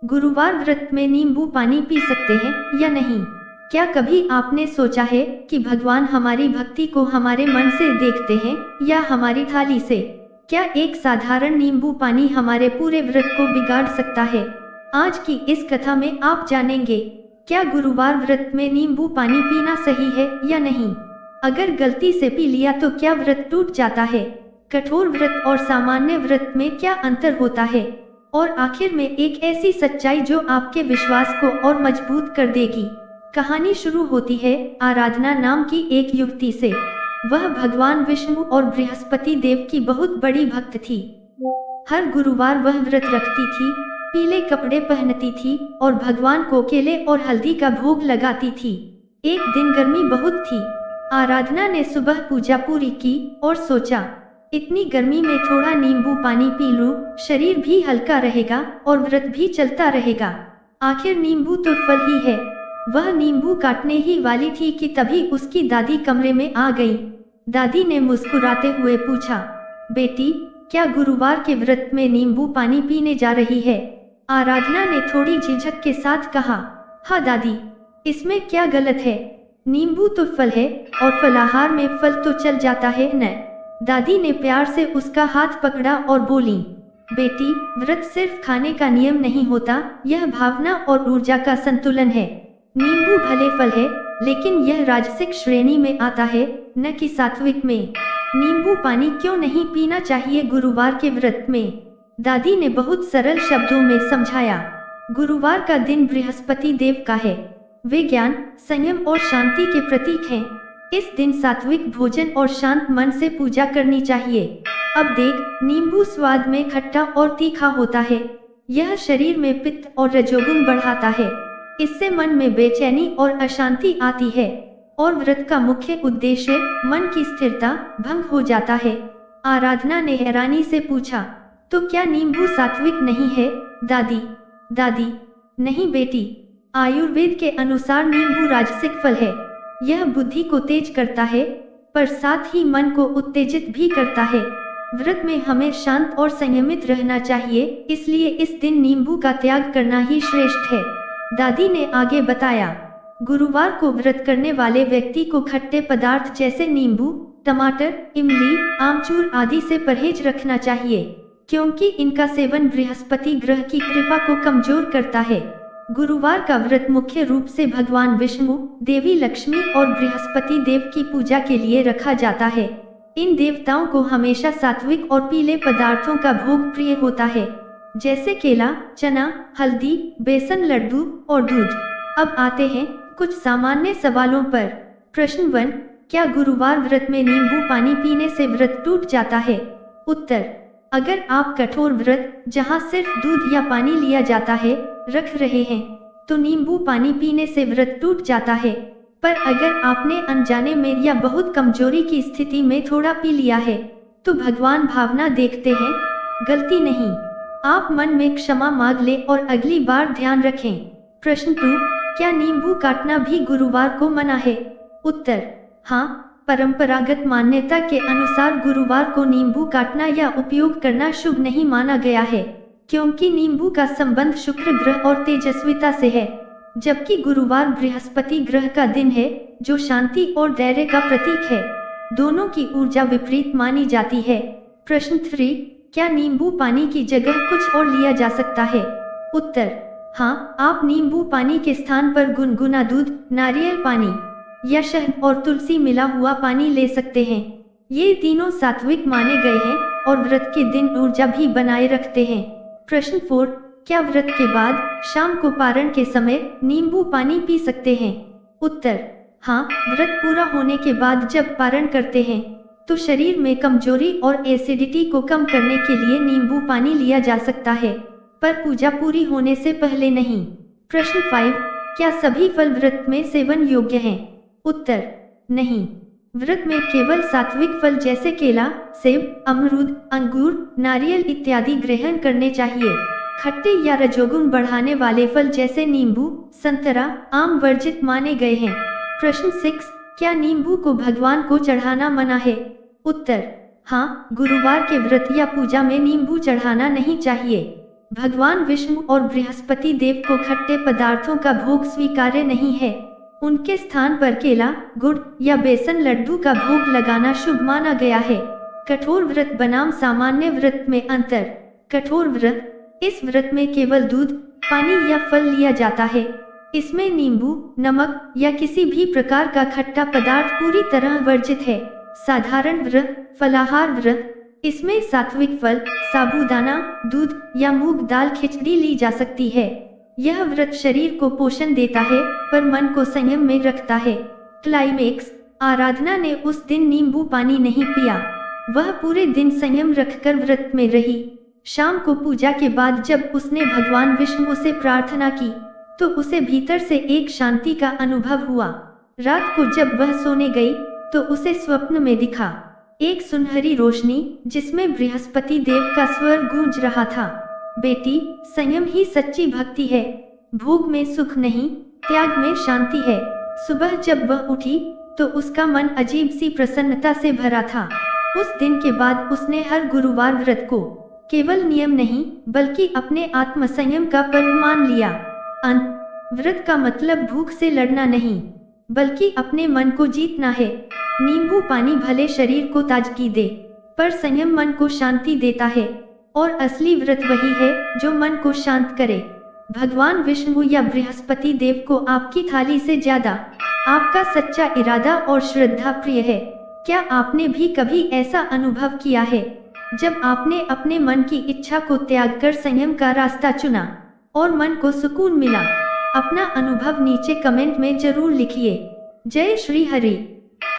गुरुवार व्रत में नींबू पानी पी सकते हैं या नहीं? क्या कभी आपने सोचा है कि भगवान हमारी भक्ति को हमारे मन से देखते हैं या हमारी थाली से? क्या एक साधारण नींबू पानी हमारे पूरे व्रत को बिगाड़ सकता है? आज की इस कथा में आप जानेंगे, क्या गुरुवार व्रत में नींबू पानी पीना सही है या नहीं? अगर गलती से पी लिया तो क्या व्रत टूट जाता है? कठोर व्रत और सामान्य व्रत में क्या अंतर होता है? और आखिर में एक ऐसी सच्चाई जो आपके विश्वास को और मजबूत कर देगी। कहानी शुरू होती है आराधना नाम की एक युवती से। वह भगवान विष्णु और बृहस्पति देव की बहुत बड़ी भक्त थी। हर गुरुवार वह व्रत रखती थी, पीले कपड़े पहनती थी और भगवान को केले और हल्दी का भोग लगाती थी। एक दिन गर्मी बहुत थी। आराधना ने सुबह पूजा पूरी की और सोचा, इतनी गर्मी में थोड़ा नींबू पानी पी लूं, शरीर भी हल्का रहेगा और व्रत भी चलता रहेगा। आखिर नींबू तो फल ही है। वह नींबू काटने ही वाली थी कि तभी उसकी दादी कमरे में आ गई। दादी ने मुस्कुराते हुए पूछा, बेटी, क्या गुरुवार के व्रत में नींबू पानी पीने जा रही है? आराधना ने थोड़ी झिझक के साथ कहा, हाँ दादी, इसमें क्या गलत है? नींबू तो फल है और फलाहार में फल तो चल जाता है न। दादी ने प्यार से उसका हाथ पकड़ा और बोली, बेटी, व्रत सिर्फ खाने का नियम नहीं होता, यह भावना और ऊर्जा का संतुलन है। नींबू भले फल है, लेकिन यह राजसिक श्रेणी में आता है, न कि सात्विक में। नींबू पानी क्यों नहीं पीना चाहिए गुरुवार के व्रत में? दादी ने बहुत सरल शब्दों में समझाया। गुरुवार का दिन बृहस्पति देव का है। वे ज्ञान, संयम और शांति के प्रतीक हैं। इस दिन सात्विक भोजन और शांत मन से पूजा करनी चाहिए। अब देख, नींबू स्वाद में खट्टा और तीखा होता है। यह शरीर में पित्त और रजोगुण बढ़ाता है। इससे मन में बेचैनी और अशांति आती है और व्रत का मुख्य उद्देश्य मन की स्थिरता भंग हो जाता है। आराधना ने हैरानी से पूछा, तो क्या नींबू सात्विक नहीं है दादी? दादी, नहीं बेटी, आयुर्वेद के अनुसार नींबू राजसिक फल है। यह बुद्धि को तेज करता है, पर साथ ही मन को उत्तेजित भी करता है। व्रत में हमें शांत और संयमित रहना चाहिए, इसलिए इस दिन नींबू का त्याग करना ही श्रेष्ठ है। दादी ने आगे बताया, गुरुवार को व्रत करने वाले व्यक्ति को खट्टे पदार्थ जैसे नींबू, टमाटर, इमली, आमचूर आदि से परहेज रखना चाहिए, क्योंकि इनका सेवन बृहस्पति ग्रह की कृपा को कमजोर करता है। गुरुवार का व्रत मुख्य रूप से भगवान विष्णु, देवी लक्ष्मी और बृहस्पति देव की पूजा के लिए रखा जाता है। इन देवताओं को हमेशा सात्विक और पीले पदार्थों का भोग प्रिय होता है, जैसे केला, चना, हल्दी, बेसन लड्डू और दूध। अब आते हैं कुछ सामान्य सवालों पर। प्रश्न 1, क्या गुरुवार व्रत में नींबू पानी पीने से व्रत टूट जाता है? उत्तर, अगर आप कठोर व्रत, जहां सिर्फ दूध या पानी लिया जाता है, रख रहे हैं, तो नींबू पानी पीने से व्रत टूट जाता है। पर अगर आपने अनजाने में या बहुत कमजोरी की स्थिति में थोड़ा पी लिया है, तो भगवान भावना देखते हैं, गलती नहीं। आप मन में क्षमा मांग ले और अगली बार ध्यान रखें। प्रश्न 2, क्या नींबू काटना भी गुरुवार को मना है? उत्तर, हाँ, परंपरागत मान्यता के अनुसार गुरुवार को नींबू काटना या उपयोग करना शुभ नहीं माना गया है, क्योंकि नींबू का संबंध शुक्र ग्रह और तेजस्विता से है, जबकि गुरुवार बृहस्पति ग्रह का दिन है, जो शांति और धैर्य का प्रतीक है। दोनों की ऊर्जा विपरीत मानी जाती है। प्रश्न 3, क्या नींबू पानी की जगह कुछ और लिया जा सकता है? उत्तर, हाँ, आप नींबू पानी के स्थान पर गुनगुना दूध, नारियल पानी या शहद और तुलसी मिला हुआ पानी ले सकते हैं। ये तीनों सात्विक माने गए हैं और व्रत के दिन ऊर्जा भी बनाए रखते हैं। प्रश्न 4, क्या व्रत के बाद शाम को पारण के समय नींबू पानी पी सकते हैं? उत्तर, हाँ, व्रत पूरा होने के बाद जब पारण करते हैं, तो शरीर में कमजोरी और एसिडिटी को कम करने के लिए नींबू पानी लिया जा सकता है, पर पूजा पूरी होने से पहले नहीं। प्रश्न 5, क्या सभी फल व्रत में सेवन योग्य हैं? उत्तर, नहीं, व्रत में केवल सात्विक फल जैसे केला, सेब, अमरूद, अंगूर, नारियल इत्यादि ग्रहण करने चाहिए। खट्टे या रजोगुण बढ़ाने वाले फल जैसे नींबू, संतरा, आम वर्जित माने गए हैं। प्रश्न 6, क्या नींबू को भगवान को चढ़ाना मना है? उत्तर, हाँ, गुरुवार के व्रत या पूजा में नींबू चढ़ाना नहीं चाहिए। भगवान विष्णु और बृहस्पति देव को खट्टे पदार्थों का भोग स्वीकार्य नहीं है। उनके स्थान पर केला, गुड़ या बेसन लड्डू का भोग लगाना शुभ माना गया है। कठोर व्रत बनाम सामान्य व्रत में अंतर। कठोर व्रत, इस व्रत में केवल दूध, पानी या फल लिया जाता है। इसमें नींबू, नमक या किसी भी प्रकार का खट्टा पदार्थ पूरी तरह वर्जित है। साधारण व्रत, फलाहार व्रत, इसमें सात्विक फल, साबूदाना, दूध या मूंग दाल खिचड़ी ली जा सकती है। यह व्रत शरीर को पोषण देता है पर मन को संयम में रखता है। क्लाइमेक्स, आराधना ने उस दिन नींबू पानी नहीं पिया। वह पूरे दिन संयम रखकर व्रत में रही। शाम को पूजा के बाद जब उसने भगवान विष्णु से प्रार्थना की तो उसे भीतर से एक शांति का अनुभव हुआ। रात को जब वह सोने गई तो उसे स्वप्न में दिखा एक सुनहरी रोशनी जिसमें बृहस्पति देव का स्वर गूंज रहा था। बेटी, संयम ही सच्ची भक्ति है। भोग में सुख नहीं, त्याग में शांति है। सुबह जब वह उठी तो उसका मन अजीब सी प्रसन्नता से भरा था। उस दिन के बाद उसने हर गुरुवार व्रत को केवल नियम नहीं बल्कि अपने आत्म संयम का पर्व मान लिया। अंत, व्रत का मतलब भूख से लड़ना नहीं बल्कि अपने मन को जीतना है। नींबू पानी भले शरीर को ताजगी दे पर संयम मन को शांति देता है और असली व्रत वही है जो मन को शांत करे। भगवान विष्णु या बृहस्पति देव को आपकी थाली से ज्यादा आपका सच्चा इरादा और श्रद्धा प्रिय है। क्या आपने भी कभी ऐसा अनुभव किया है जब आपने अपने मन की इच्छा को त्याग कर संयम का रास्ता चुना और मन को सुकून मिला? अपना अनुभव नीचे कमेंट में जरूर लिखिए। जय श्री हरि।